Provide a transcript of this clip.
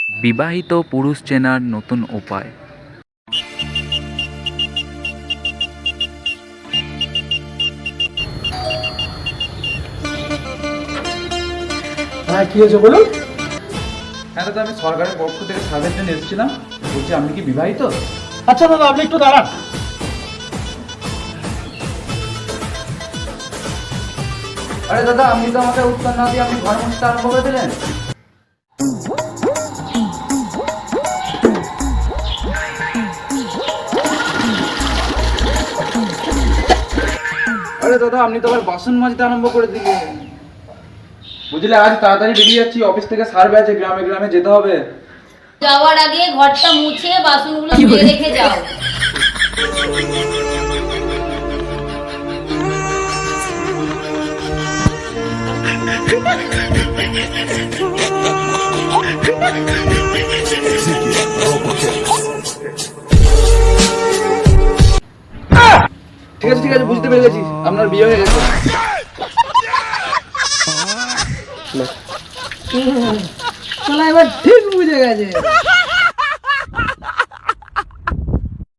বিবাহিত পুরুষ চেনার নতুন উপায়। হ্যাঁ, কি হয়েছে বলুন? হ্যাঁ দাদা, আমি সরকারের পক্ষ থেকে সার্ভের জন্য এসেছিলাম। বলছি আপনি কি বিবাহিত? আচ্ছা দাদা, আপনি একটু দাঁড়ান। আরে দাদা, আপনি তো আমাকে উত্তর না দিয়ে আপনি ঘর মুছতে আরম্ভ করে দিলেন। আরে দাদা, আপনি তো আবার বাসন মাজতে আরম্ভ করে দিলেন। বুঝলে, আজ তাড়াতাড়ি বেরিয়ে যাচ্ছি, অফিস থেকে সার্ভে আছে, গ্রামে গ্রামে যেতে হবে। যাওয়ার আগে ঘরটা মুছে বাসনগুলো ধুয়ে রেখে যাও। ঠিক আছে ঠিক আছে, বুঝতে পেরে গেছি, আপনার বিয়ে হয়ে গেছে। চলা এবার ঠিক বুঝে গেছে।